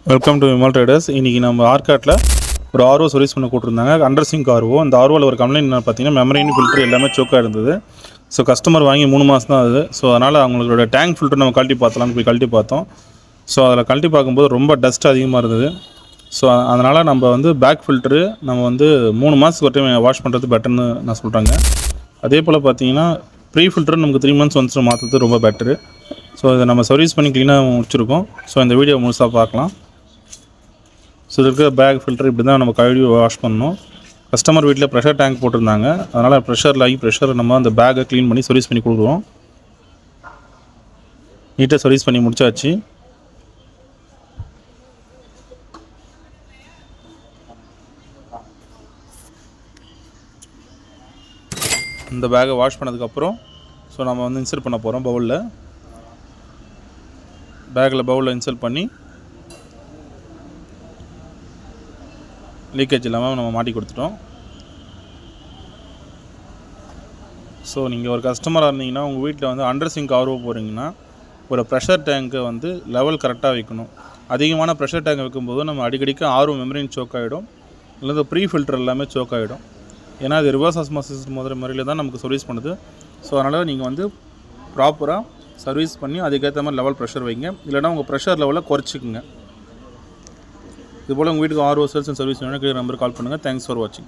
Welcome to Vimal traders. இன்றைக்கி நம்ம ஆர்காட்டில் ஒரு ஆர்ஓ சர்வீஸ் பண்ண கூட்டிருந்தாங்க. Under sink RO. அந்த ஆர்ஓவில் ஒரு கம்ப்ளைண்ட் என்ன பார்த்தீங்கன்னா, மெமரின் ஃபில்ட்ரு எல்லாமே சோக்காக இருந்தது. ஸோ கஸ்டமர் வாங்கி 3 மாதம் தான் ஆகுது. ஸோ அதனால் அவங்களோட டேங்க் ஃபில்ட்ரு நம்ம கழட்டி பார்த்தலாம்னு போய் கழட்டி பார்த்தோம். ஸோ அதில் கழட்டி பார்க்கும்போது ரொம்ப டஸ்ட் அதிகமாக இருந்தது. ஸோ அதனால் நம்ம வந்து பேக் ஃபில்ட்ரு நம்ம வந்து 3 மாதத்துக்கு ஒரு டைம் வாஷ் பண்ணுறது பெட்டர்னு நான் சொல்கிறேங்க. அதே போல் பார்த்தீங்கன்னா ப்ரீ ஃபில்ட்ரு நமக்கு 3 months ஒன்ஸ் மாற்றுறது ரொம்ப பெட்டரு. ஸோ இதை நம்ம சர்வீஸ் பண்ணி க்ளீனாக முடிச்சிருக்கோம். ஸோ இந்த வீடியோ முழுசாக பார்க்கலாம். ஸோ இது இருக்கிற பேக் ஃபில்டர் இப்படி தான் நம்ம கழுவி வாஷ் பண்ணணும். கஸ்டமர் வீட்டில் ப்ரெஷர் டேங்க் போட்டிருந்தாங்க. அதனால் ப்ரெஷர் நம்ம அந்த பேக்கை க்ளீன் பண்ணி சர்வீஸ் பண்ணி கொடுக்குறோம். நீட்டாக சர்வீஸ் பண்ணி முடிச்சாச்சு. இந்த பேக்கை வாஷ் பண்ணதுக்கப்புறம் ஸோ நம்ம வந்து இன்சர்ட் பண்ண போகிறோம் பவுலில். பவுலில் இன்சர்ட் பண்ணி லீக்கேஜ் இல்லாமல் நம்ம மாட்டி கொடுத்துட்டோம். ஸோ நீங்கள் ஒரு கஸ்டமராக இருந்தீங்கன்னா உங்கள் வீட்டில் வந்து அண்டர் சிங்க் ஆர்ஓ போகிறீங்கன்னா ஒரு ப்ரெஷர் டேங்க்கை வந்து லெவல் கரெக்டாக வைக்கணும். அதிகமான ப்ரெஷர் டேங்க் வைக்கும்போது நம்ம அடிக்கடிக்கு ஆர்ஓ மெமரின் சோக் ஆகிடும், இல்லை ப்ரீ ஃபில்டர் எல்லாமே சோக் ஆகிடும். ஏன்னா அது ரிவர்ஸ் ஆஸ்மாசிஸ் முறையில் தான் நமக்கு சர்வீஸ் பண்ணுது. ஸோ அதனால் நீங்கள் வந்து ப்ராப்பராக சர்வீஸ் பண்ணி அதுக்கேற்ற மாதிரி லெவல் ப்ரெஷர் வைங்க. இல்லைனா உங்கள் ப்ரெஷர் லெவலை குறைச்சிக்குங்க. இதுபோல் உங்கள் வீட்டுக்கு ஆர்ஓ சேல்ஸ் அண்ட் சர்வீஸ் வேணும், நம்பருக்கு கால் பண்ணுங்கள். தேங்க்ஸ் ஃபார் வாட்சிங்.